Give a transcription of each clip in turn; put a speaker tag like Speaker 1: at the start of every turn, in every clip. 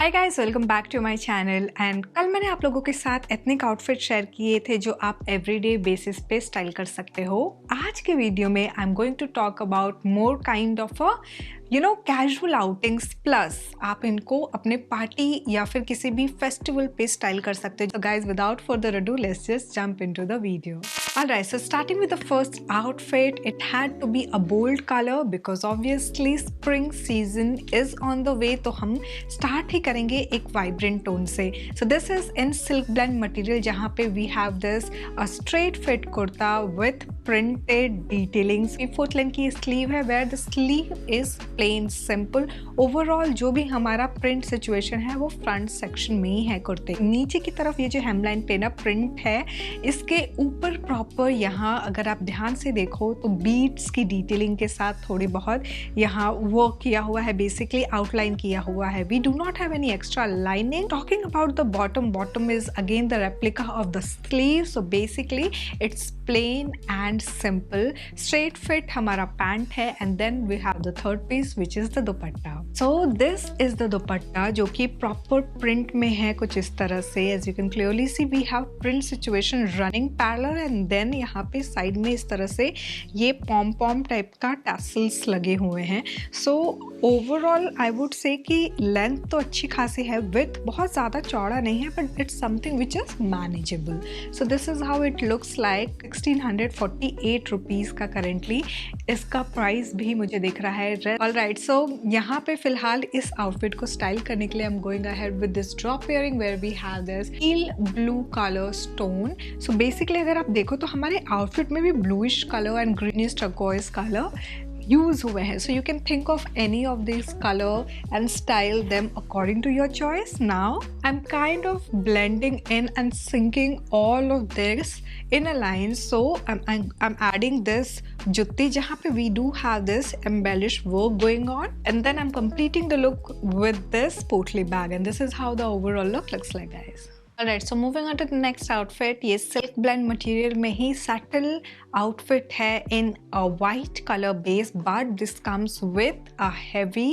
Speaker 1: Hi guys, welcome back to my channel. And कल मैंने आप लोगों के साथ एथनिक आउटफिट शेयर किए थे जो आप एवरीडे बेसिस पे स्टाइल कर सकते हो। आज के वीडियो में I am going to talk about more kind of a casual outings, plus आप इनको अपने पार्टी या फिर किसी भी फेस्टिवल पे स्टाइल कर सकते हो। Guys, without further ado, let's just jump into the video. Alright, so starting with the first outfit, it had to be a bold color because obviously spring season is on the way. तो हम start ही करेंगे एक vibrant tone से. So this is in silk blend material जहाँ पे we have this a straight fit kurta with printed detailings. 3/4 length की sleeve है where the sleeve is plain simple. Overall जो भी हमारा print situation है वो front section में ही है कुर्ते. नीचे की तरफ ये जो hemline पे ना print है, इसके ऊपर प्रॉपर यहाँ अगर आप ध्यान से देखो तो बीट्स की डिटेलिंग के साथ थोड़ी बहुत यहाँ वर्क किया हुआ है, बेसिकली आउटलाइन किया हुआ है. We do not have any extra lining. Talking about the bottom is again the replica of the sleeve. So basically it's plain and simple. Straight fit हमारा पैंट है and then we have the third piece which is the dupatta. So this is the dupatta जो कि proper print में है कुछ इस तरह से. As you can clearly see we have print situation running parallel and then यहाँ पे साइड में इस तरह से ये पॉम टाइप का टैसल्स लगे हुए हैं. सो ओवरऑल आई वुड से कि लेंथ तो अच्छी खासी है, विथ बहुत ज़्यादा चौड़ा नहीं है, but it's something which is manageable. So this is how it looks like. 1648 rupees का करेंटली इसका प्राइस भी मुझे दिख रहा है. ऑलराइट, सो यहाँ पे फिलहाल इस आउटफिट को स्टाइल करने के लिए I am going ahead with this drop earring where we have this heel blue colour stone. So basically अगर आप देखो तो हमारे आउटफिट में भी bluish colour and greenish turquoise colour use हुए हैं. So you can think of any of this colour and style them according to your choice. Now I am kind of blending in and syncing all of this in a line. So I'm adding this jutti jahan pe we do have this embellished work going on, and then I'm completing the look with this potli bag, and this is how the overall look looks like, guys. Alright, so moving on to the next outfit. ये silk blend material में ही subtle outfit है in a white color base, but this comes with a heavy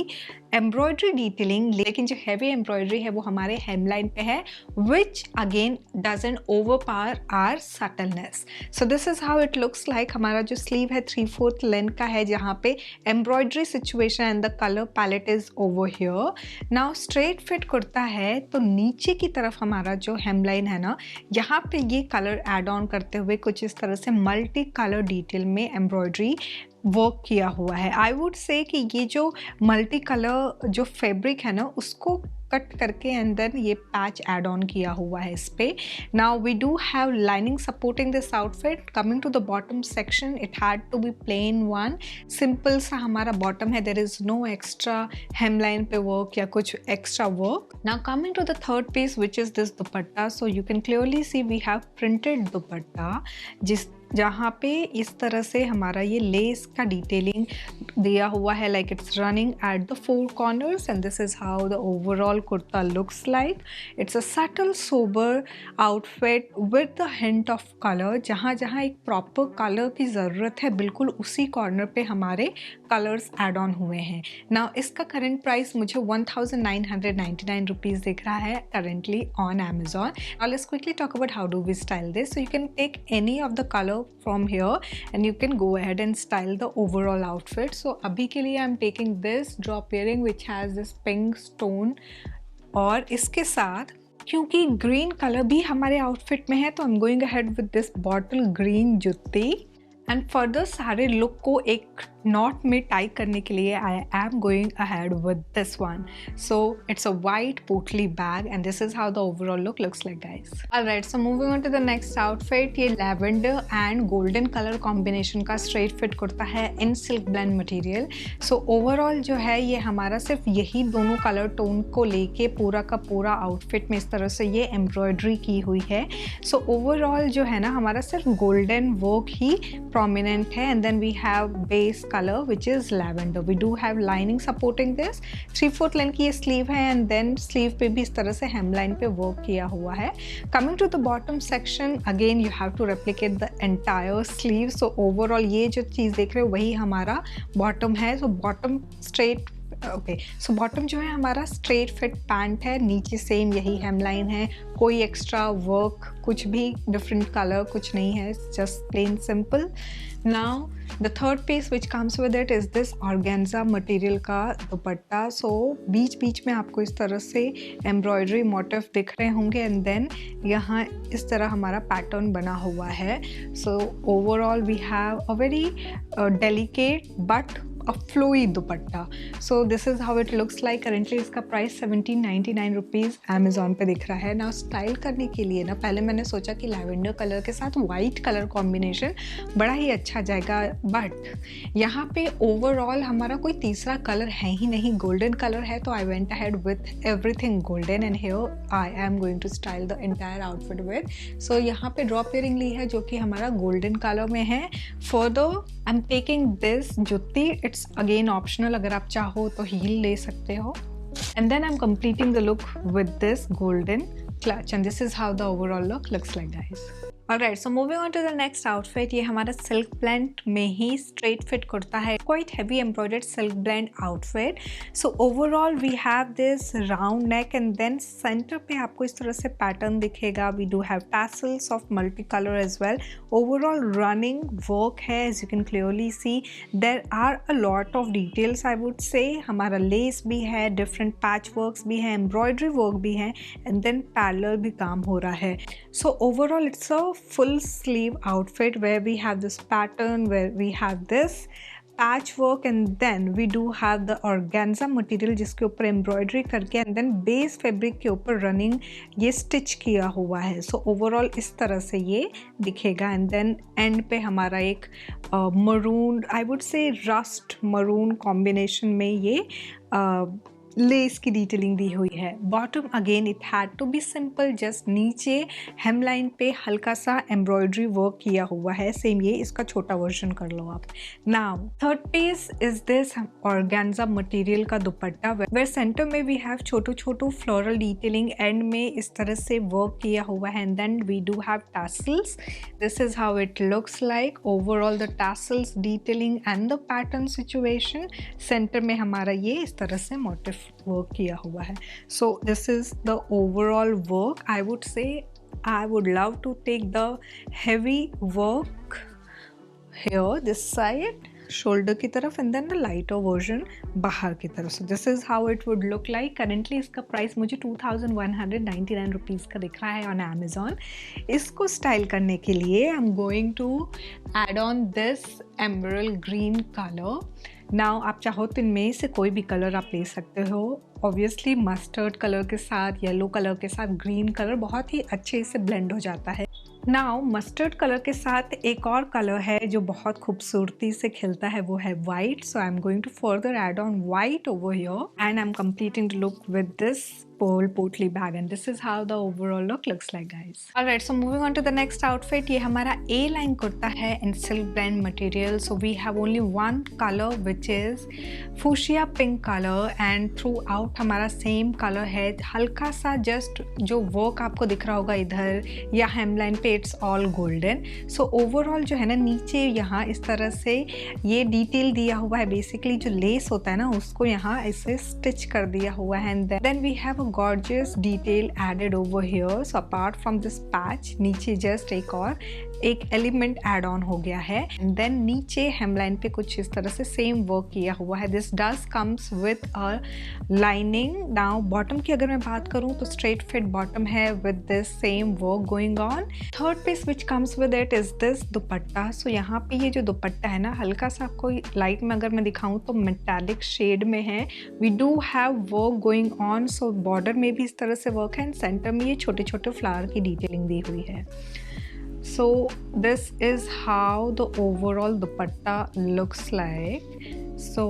Speaker 1: embroidery detailing. लेकिन जो heavy embroidery है वो हमारे hemline पे है, which again doesn't overpower our subtleness. So this is how it looks like. हमारा जो sleeve है 3/4 length का है जहाँ पे embroidery situation and the color palette is over here. Now straight fit kurta है तो नीचे की तरफ हमारा जो हेमलाइन है ना, यहाँ पे ये कलर एड ऑन करते हुए कुछ इस तरह से मल्टी कलर डिटेल में एम्ब्रॉयडरी वर्क किया हुआ है. आई वुड से कि ये जो मल्टी कलर जो फैब्रिक है ना उसको कट करके एंड देन ये पैच एड ऑन किया हुआ है इस पे. Now we do have lining supporting this outfit. Coming to the bottom section, it had to be plain one. Simple सा हमारा बॉटम है. There is no extra hemline पे वर्क या कुछ extra work. Now coming to the third piece which is this dupatta. So you can clearly see we have printed dupatta जहाँ पे इस तरह से हमारा ये लेस का डिटेलिंग दिया हुआ है, like it's running at the 4 corners, and this is how the overall kurta looks like. It's a subtle sober outfit with the hint of colour. जहाँ जहाँ एक प्रॉपर कलर की ज़रूरत है बिल्कुल उसी कॉर्नर पे हमारे कलर्स एड ऑन हुए हैं. नाउ इसका करंट प्राइस मुझे 1999 रुपीज़ दिख रहा है currently on Amazon. Now let's quickly talk about how do we style this. So you can take any of the color from here and you can go ahead and style the overall outfit. So अभी के लिए I'm taking this drop earring which has this pink stone, और इसके साथ क्योंकि green colour भी हमारे outfit में है तो I'm going ahead with this bottle green jutti. And further सारे लुक को एक नॉट में टाई करने के लिए I am going ahead with this one. So it's a white potli bag and this is how the overall look looks like, guys. Alright, so moving on to the next outfit. ये lavender and golden colour combination का straight fit kurta है in silk blend material. So overall जो है ये हमारा सिर्फ यही दोनों कलर टोन को लेके पूरा का पूरा आउटफिट में इस तरह से ये एम्ब्रॉयडरी की हुई है. सो ओवरऑल जो है ना हमारा सिर्फ गोल्डन वर्क ही prominent है, and then we have base color which is lavender. We do have lining supporting this. 3/4 length की ये sleeve है and then sleeve पे भी इस तरह से hemline पे work किया हुआ है. Coming to the bottom section, again you have to replicate the entire sleeve. So overall ये जो चीज़ देख रहे हो वही हमारा bottom है. So bottom straight okay, so bottom जो है हमारा स्ट्रेट फिट पैंट है, नीचे सेम यही हेमलाइन है, कोई एक्स्ट्रा वर्क कुछ भी डिफरेंट कलर कुछ नहीं है, just plain simple. Now the third piece which comes with it is this organza material का दुपट्टा. सो बीच बीच में आपको इस तरह से एम्ब्रॉयडरी मोटिव दिख रहे होंगे एंड देन यहाँ इस तरह हमारा पैटर्न बना हुआ है. So overall we have a very delicate but a flowy dupatta. So this is how it looks like. Currently इसका प्राइस 1799 रुपीज़ अमेज़ॉन पे दिख रहा है. ना स्टाइल करने के लिए ना पहले मैंने सोचा कि लैवेंडर कलर के साथ वाइट कलर कॉम्बिनेशन बड़ा ही अच्छा जाएगा, बट यहाँ पे ओवरऑल हमारा कोई तीसरा कलर है ही नहीं, गोल्डन कलर है, तो I went ahead with everything golden and here I am going to style the entire outfit with. So यहाँ पे ड्रॉप इयरिंग ली है जो कि हमारा गोल्डन कलर में है. Further I am taking this jutti. It's again optional, अगर आप चाहो तो हील ले सकते हो. And then I am completing the look with this golden clutch and this is how the overall look looks like, guys. Alright, so moving on to the next outfit. ये हमारा silk blend में ही straight fit kurta है, quite heavy embroidered silk blend outfit. So overall we have this round neck and then center पे आपको इस तरह से pattern दिखेगा. We do have tassels of multicolor as well. Overall running work है, as you can clearly see. There are a lot of details I would say. हमारा lace भी है, different patch works भी है, embroidery work भी है and then parallel भी काम हो रहा है. So overall it's a full sleeve outfit where we have this pattern, where we have this patchwork and then we do have the organza material जिसके ऊपर embroidery करके and then base fabric के ऊपर running ये stitch किया हुआ है. So overall इस तरह से ये दिखेगा and then end पे हमारा एक maroon, I would say rust maroon combination में ये लेस की डिटेलिंग दी हुई है. Bottom again it had to be simple, just नीचे हेमलाइन पे हल्का सा एम्ब्रॉयडरी वर्क किया हुआ है. सेम ये इसका छोटा वर्जन कर लो आप. Now third piece is this organza material का दुपट्टा वेयर सेंटर में वी हैव छोटू छोटू फ्लोरल डिटेलिंग, एंड में इस तरह से वर्क किया हुआ है and then we do have tassels. This is how it looks like. Overall the tassels detailing and the pattern situation, centre में हमारा ये इस तरह से मोटिव वर्क किया हुआ है. So this is the overall work. I would say I would love to take the heavy work here this side shoulder की तरफ and then the lighter version बाहर की तरफ. So this is how it would look like. Currently इसका price मुझे 2199 rupees का दिख रहा है ऑन अमेज़ॉन. इसको स्टाइल करने के लिए I am going to add on this emerald green colour. Now आप चाहो तो इनमें से कोई भी कलर आप ले सकते हो. ऑब्वियसली मस्टर्ड कलर के साथ, येलो कलर के साथ ग्रीन कलर बहुत ही अच्छे से ब्लेंड हो जाता है. नाउ मस्टर्ड कलर के साथ एक और कलर है जो बहुत खूबसूरती से खिलता है, वो है white. So I am going to further add on white over here and I am completing the look with this pearl potli bag and this is how the overall look looks like, guys. Alright, so moving on to the next outfit. ये हमारा A line kurta है in silk blend material. So we have only one color which is fuchsia pink color and throughout हमारा same color है. हल्का सा just जो work आपको दिख रहा होगा इधर या hemline पे it's all golden. So overall जो है ना नीचे यहाँ इस तरह से ये detail दिया हुआ है. Basically जो lace होता है ना उसको यहाँ ऐसे stitch कर दिया हुआ है and then we have gorgeous detail added over here. So apart from this patch नीचे just एक एलिमेंट ऐड ऑन हो गया है एंड देन नीचे हेमलाइन पे कुछ इस तरह से सेम वर्क किया हुआ है. This does comes with a lining. Now bottom की अगर मैं बात करूं तो स्ट्रेट फिट बॉटम है with this same work going on. Third piece which comes with it is this dupatta. So यहाँ पे ये जो दुपट्टा है ना हल्का सा आपको लाइट में अगर मैं दिखाऊं तो मेटालिक शेड में है. We do have work going on. So border में भी इस तरह से वर्क है एंड सेंटर में ये छोटे छोटे फ्लावर की डिटेलिंग दी हुई है. So this is how the overall dupatta looks like. So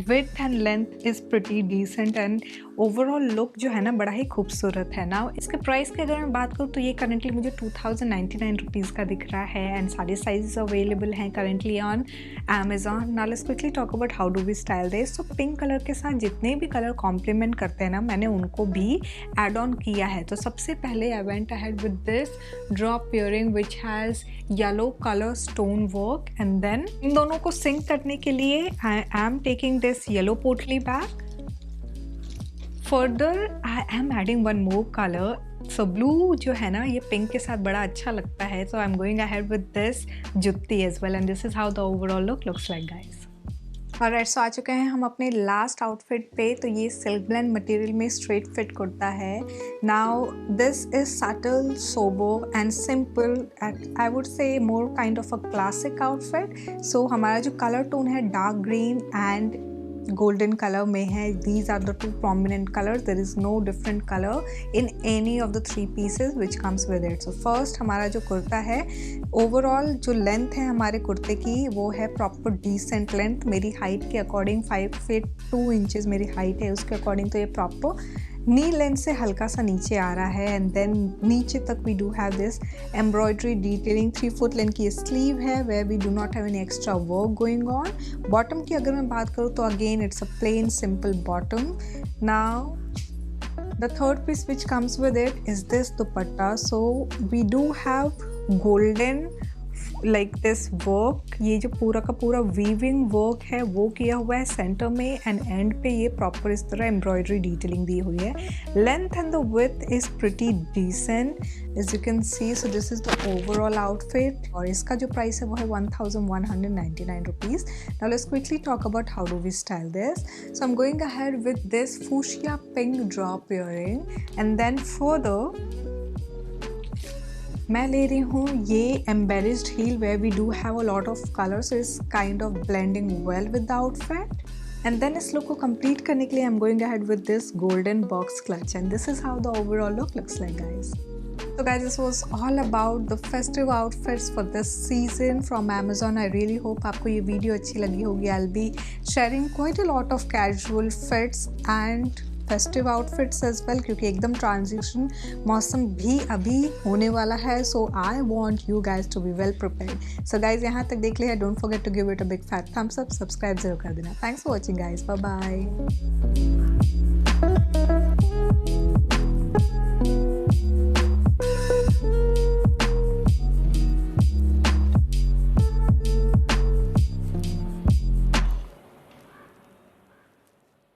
Speaker 1: width and length is pretty decent and overall look जो है ना बड़ा ही खूबसूरत है. ना इसके प्राइस की अगर मैं बात करूँ तो ये करंटली मुझे 2099 रुपीज़ का दिख रहा है एंड सारे साइजेस अवेलेबल हैं currently on Amazon. Now let's quickly talk about how do we style this. So pink colour के साथ जितने भी कलर कॉम्प्लीमेंट करते हैं ना मैंने उनको भी एड ऑन किया है. तो सबसे पहले I went ahead with this drop earring which has yellow colour stone work and then इन दोनों को सिंक करने के लिए I am taking this yellow potli bag. Further, I am adding one more color. So blue जो है ना, ये pink के साथ बड़ा अच्छा लगता है. So I'm going ahead with this जुत्ती as well, and this is how the overall look looks like, guys. Alright, so आ चुके हैं हम अपने लास्ट आउटफिट पे. तो ये सिल्क ब्लेंड मटेरियल में स्ट्रेट फिट कुर्ता है. Now this is subtle, sober and simple, I would say more kind of a classic outfit. So हमारा जो कलर टोन है dark green and golden color में है. These are the two prominent colors. There is no different color in any of the three pieces which comes with it. So first हमारा जो कुर्ता है, overall जो length है हमारे कुर्ते की वो है proper decent length. मेरी हाइट के अकॉर्डिंग 5 feet 2 inches मेरी हाइट है, उसके अकॉर्डिंग तो ये प्रॉपर नी लेंथ से हल्का सा नीचे आ रहा है. एंड देन नीचे तक we do have this embroidery detailing. 3 foot length की स्लीव है where we do not have any extra work going on. Bottom की अगर मैं बात करूँ तो again it's a plain simple bottom. Now the third piece which comes with it is this dupatta. So we do have golden like this work. ये जो पूरा का पूरा वीविंग वर्क है वो किया हुआ है सेंटर में, एंड एंड पे ये प्रॉपर इस तरह एम्ब्रॉयडरी डिटेलिंग दी हुई है. Length and the width is pretty decent as you can see. So this is the overall outfit, और इसका जो प्राइस है वो है 1199 rupees. Now let's quickly talk about how do we style this. So I am going ahead with this fuchsia pink drop earring, and then further मैं ले रही हूँ ये embellished heel where we do have a lot of colours. So it's kind of blending well with the outfit. And then इस look को complete करने के लिए I am going ahead with this golden box clutch, and this is how the overall look looks like, guys. So guys, this was all about the festive outfits for this season from Amazon. I really hope आपको ये video अच्छी लगी होगी. I'll be sharing quite a lot of casual fits and festive outfits as well, क्योंकि एकदम transition मौसम भी अभी होने वाला है. So I want you guys to be well prepared. So guys यहाँ तक देख लिया, don't forget to give it a big fat thumbs up, subscribe जरूर कर देना. Thanks for watching guys, bye bye.